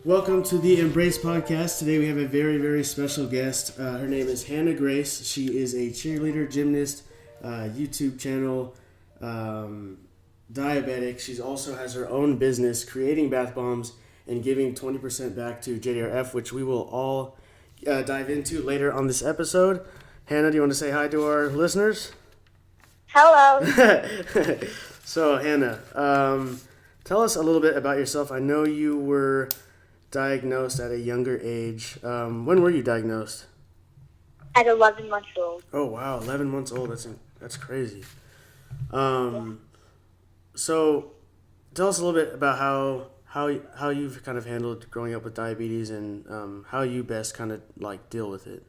Welcome to the Embrace Podcast. Today we have a very, very special guest. Her name is Hannah Grace. She is a cheerleader, gymnast, YouTube channel, diabetic. She also has her own business creating bath bombs and giving 20% back to JDRF, which we will all dive into later on this episode. Hannah, do you want to say hi to our listeners? Hello. So, Hannah, tell us a little bit about yourself. I know you were diagnosed at a younger age. When were you diagnosed? At 11 months old. Oh wow, 11 months old. That's crazy. So, tell us a little bit about how you've kind of handled growing up with diabetes and how you best kind of like deal with it.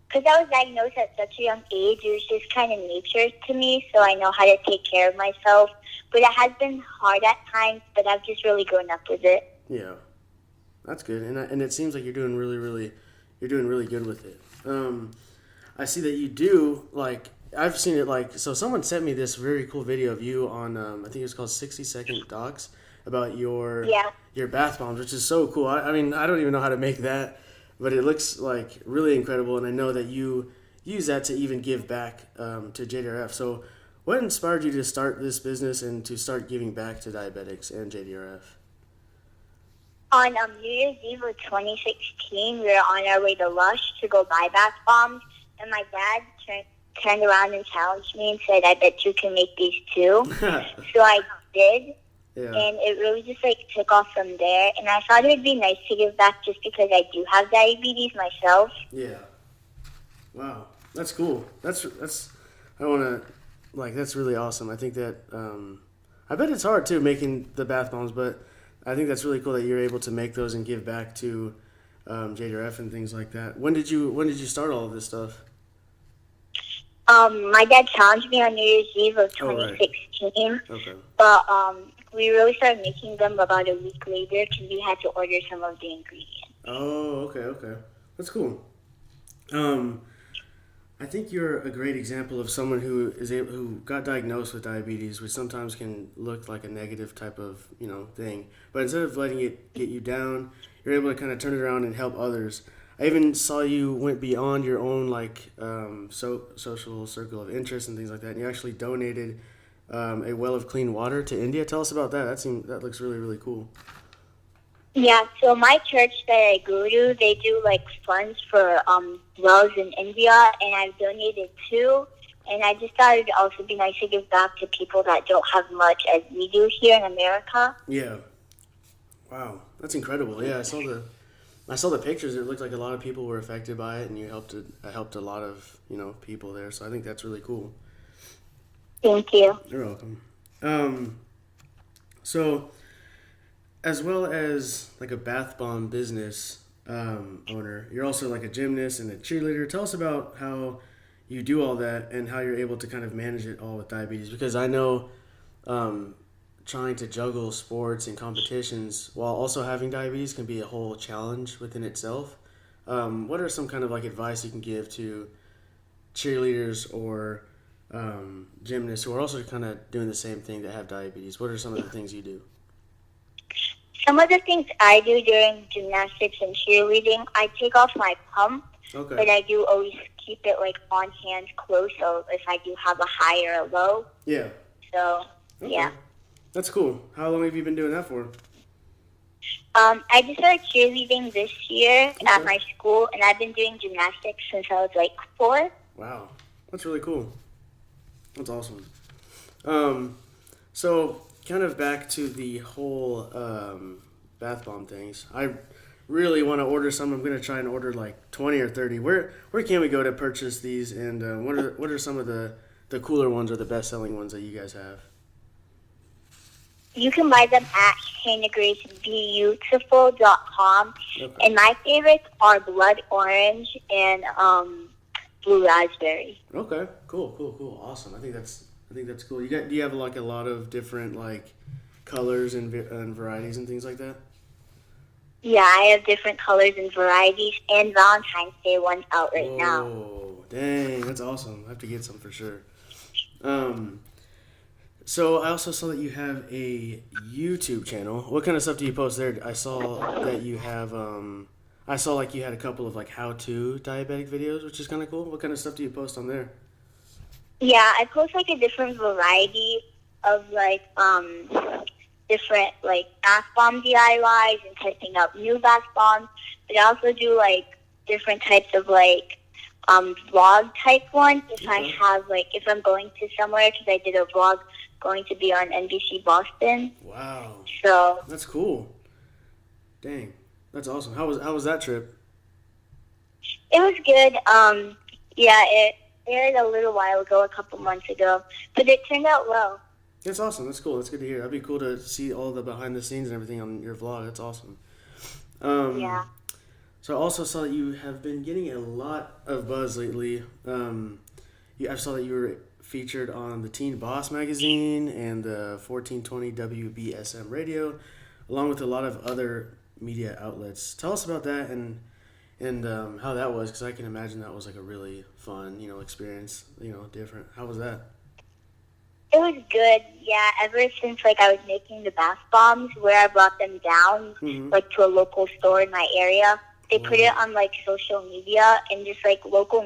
Because I was diagnosed at such a young age, it was just kind of nature to me, so I know how to take care of myself. But it has been hard at times, but I've just really grown up with it. Yeah, that's good, and it seems like you're doing really good with it. I see that you do like I've seen it like so. Someone sent me this very cool video of you on I think it's called 60-second docs about your bath bombs, which is so cool. I mean I don't even know how to make that, but it looks like really incredible, and I know that you use that to even give back to JDRF. So, what inspired you to start this business and to start giving back to diabetics and JDRF? On New Year's Eve of 2016, we were on our way to Lush to go buy bath bombs, and my dad turned around and challenged me and said, "I bet you can make these too." So I did, and it really just took off from there. And I thought it would be nice to give back just because I do have diabetes myself. Yeah. Wow, that's cool. That's I want to that's really awesome. I think that I bet it's hard too making the bath bombs, but I think that's really cool that you're able to make those and give back to JDRF and things like that. When did you start all of this stuff? My dad challenged me on New Year's Eve of 2016, Okay. But we really started making them about a week later because we had to order some of the ingredients. Oh, okay. That's cool. I think you're a great example of someone who got diagnosed with diabetes, which sometimes can look like a negative type of thing. But instead of letting it get you down, you're able to kind of turn it around and help others. I even saw you went beyond your own social circle of interest and things like that, and you actually donated a well of clean water to India. Tell us about that. That looks really, really cool. Yeah, so my church that I go to, they do funds for wells in India, and I've donated too. And I just thought it'd also be nice to give back to people that don't have much as we do here in America. Yeah. Wow, that's incredible. Yeah, I saw the pictures. It looked like a lot of people were affected by it, and you helped a lot of people there. So I think that's really cool. Thank you. You're welcome. So, as well as a bath bomb business owner, you're also a gymnast and a cheerleader. Tell us about how you do all that and how you're able to kind of manage it all with diabetes. Because I know trying to juggle sports and competitions while also having diabetes can be a whole challenge within itself. What are some kind of advice you can give to cheerleaders or gymnasts who are also kind of doing the same thing that have diabetes? What are some of the things you do? Some of the things I do during gymnastics and cheerleading, I take off my pump, but I do always keep it on hand close, so if I do have a high or a low. Yeah. So, yeah. That's cool. How long have you been doing that for? I just started cheerleading this year at my school, and I've been doing gymnastics since I was 4. Wow. That's really cool. That's awesome. So kind of back to the whole bath bomb things. I really want to order some. I'm going to try and order 20 or 30. Where can we go to purchase these, and what are some of the cooler ones or the best-selling ones that you guys have? You can buy them at hannahgracebeautiful.com. And my favorites are blood orange and blue raspberry. Okay, cool, awesome. I think that's cool. Do you have a lot of different colors and varieties and things like that? Yeah, I have different colors and varieties, and Valentine's Day one's out right now. Oh, dang, that's awesome. I have to get some for sure. So I also saw that you have a YouTube channel. What kind of stuff do you post there? I saw that you have. I saw like you had a couple of like how-to diabetic videos, which is kind of cool. What kind of stuff do you post on there? Yeah, I post like a different variety of like different like bath bomb DIYs and testing out new bath bombs. But I also do like different types of like vlog type ones. If I Okay. have like if I'm going to somewhere, because I did a vlog going to be on NBC Boston. Wow, So that's cool. Dang, that's awesome. How was that trip? it was good. Yeah, it aired a little while ago, a couple months ago, but it turned out well. That's awesome. That's cool. That's good to hear. That'd be cool to see all the behind the scenes and everything on your vlog. That's awesome. Yeah. Um, so I also saw that you have been getting a lot of buzz lately. I saw that you were featured on the Teen Boss magazine and the 1420 WBSM radio, along with a lot of other media outlets. Tell us about that and how that was, because I can imagine that was like a really fun, experience. Different. How was that? It was good, yeah. Ever since like I was making the bath bombs, where I brought them down, Mm-hmm. like to a local store in my area, they put Oh, it on like social media, and just like local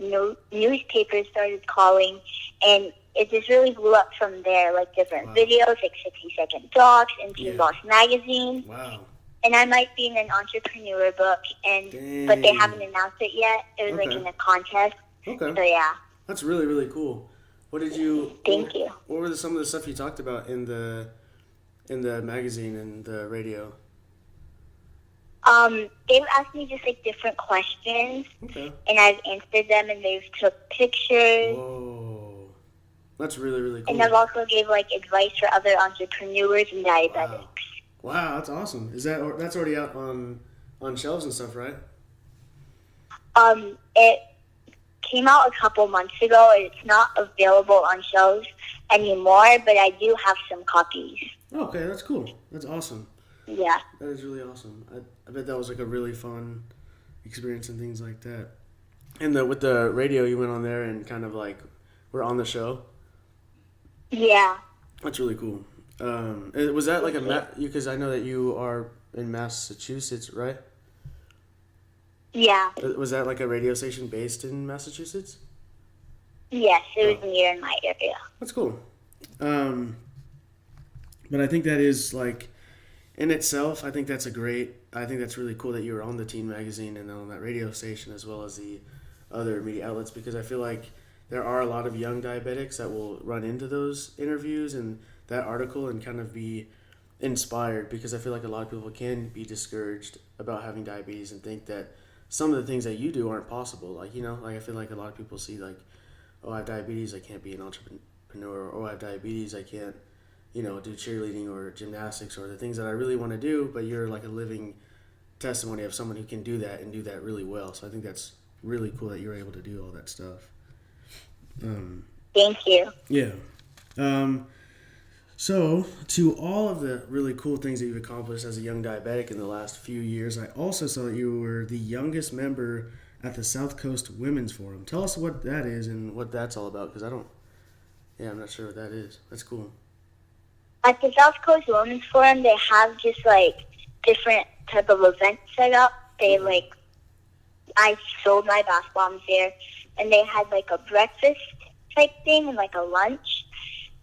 newspapers started calling, and it just really blew up from there. Like different wow. videos, like 60-second docs, and Teen Yeah. Boss magazine. Wow. And I might be in an entrepreneur book, and but they haven't Dang. announced it yet. It was like Okay. in a contest, Okay. so yeah. That's really, really cool. What did you? Thank you. What were some of the stuff you talked about in the magazine and the radio? They've asked me just like different questions, Okay. and I've answered them, and they've took pictures, Whoa, that's really, really cool. and I've also gave like advice for other entrepreneurs and diabetics. Wow. Wow, that's awesome. That's already out on shelves and stuff, right? It came out a couple months ago, and it's not available on shelves anymore, but I do have some copies. Okay, that's cool. That's awesome. Yeah. That is really awesome. I bet that was like a really fun experience and things like that. And with the radio, you went on there and kind of like were on the show. Yeah. That's really cool. Was that like because I know that you are in Massachusetts, right? Yeah. Was that like a radio station based in Massachusetts? Yes, it was Oh, near in my area. that's cool. But I think that is like in itself. I think that's really cool that you were on the teen magazine and on that radio station as well as the other media outlets, because I feel like there are a lot of young diabetics that will run into those interviews and that article and kind of be inspired, because I feel like a lot of people can be discouraged about having diabetes and think that some of the things that you do aren't possible. Like I feel like a lot of people see like, oh, I have diabetes, I can't be an entrepreneur, or oh, I have diabetes, I can't, do cheerleading or gymnastics or the things that I really want to do, but you're like a living testimony of someone who can do that and do that really well. So I think that's really cool that you're able to do all that stuff. Thank you. Yeah. So, to all of the really cool things that you've accomplished as a young diabetic in the last few years, I also saw that you were the youngest member at the South Coast Women's Forum. Tell us what that is and what that's all about, because I'm not sure what that is. That's cool. At the South Coast Women's Forum, they have just like different type of events set up. They Okay. like I sold my bath bombs there, and they had like a breakfast type thing and like a lunch,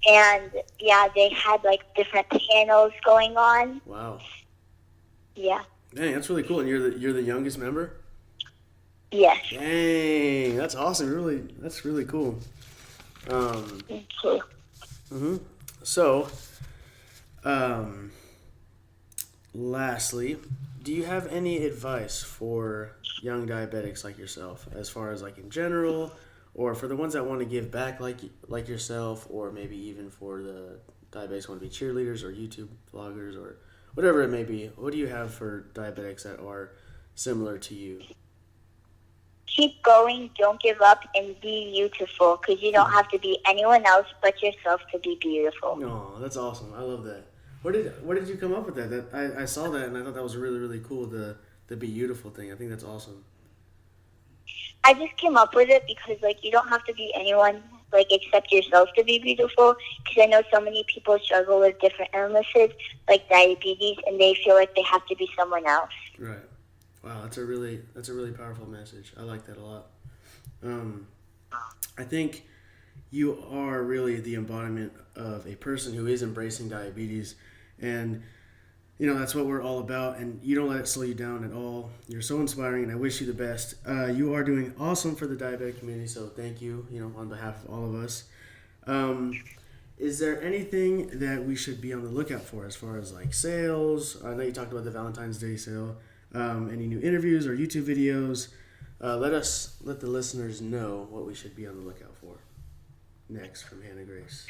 and yeah, they had like different panels going on. Wow. Yeah. Dang, that's really cool. And you're the youngest member? Yes. Dang, that's awesome. That's really cool. Thank you. So, lastly, do you have any advice for young diabetics like yourself, as far as like in general, or for the ones that want to give back like yourself, or maybe even for the diabetics who want to be cheerleaders or YouTube vloggers or whatever it may be? What do you have for diabetics that are similar to you? Keep going, don't give up, and be beautiful, because you don't have to be anyone else but yourself to be beautiful. Oh, that's awesome. I love that. Where did you come up with that? I saw that and I thought that was really, really cool, the be beautiful thing. I think that's awesome. I just came up with it because, like, you don't have to be anyone like accept yourself to be beautiful, because I know so many people struggle with different illnesses like diabetes, and they feel like they have to be someone else. Right. Wow, that's a really powerful message. I like that a lot. I think you are really the embodiment of a person who is embracing diabetes, and that's what we're all about. And you don't let it slow you down at all. You're so inspiring, and I wish you the best. You are doing awesome for the diabetic community, so thank you. On behalf of all of us. Is there anything that we should be on the lookout for as far as like sales? I know you talked about the Valentine's Day sale. Any new interviews or YouTube videos? Let the listeners know what we should be on the lookout for next from Hannah Grace.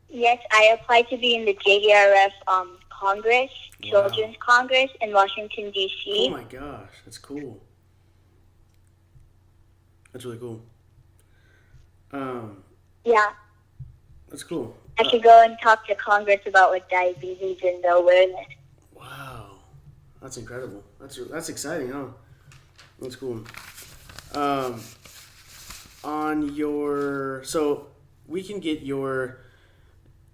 Yes, I applied to be in the JDRF Congress, Children's Congress in Washington, D.C. Oh my gosh, that's cool. That's really cool. Yeah. That's cool. I should go and talk to Congress about like diabetes and the awareness. Wow, that's incredible. That's exciting, huh? That's cool. So we can get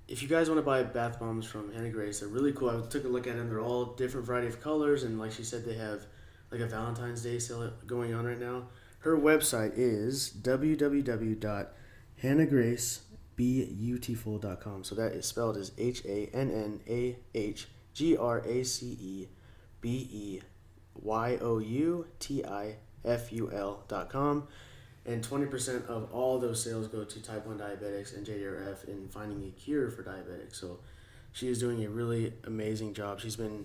if you guys want to buy bath bombs from Hannah Grace, they're really cool. I took a look at them. They're all different variety of colors, and like she said, they have like a Valentine's Day sale going on right now. Her website is www.hannahgracebeautiful.com. So that is spelled as HANNAHGRACEBEYOUTIFUL.com. And 20% of all those sales go to type 1 diabetics and JDRF in finding a cure for diabetics. So she is doing a really amazing job. She's been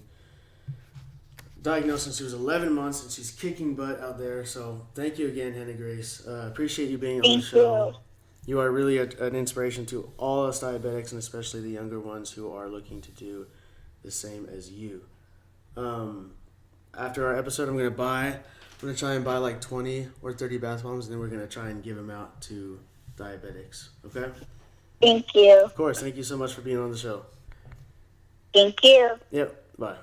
diagnosed since she was 11 months, and she's kicking butt out there. So thank you again, Hannah Grace. Appreciate you being on the show. You are really an inspiration to all us diabetics, and especially the younger ones who are looking to do the same as you. After our episode, I'm going to try and buy like 20 or 30 bath bombs, and then we're going to try and give them out to diabetics. Okay? Thank you. Of course. Thank you so much for being on the show. Thank you. Yep. Bye.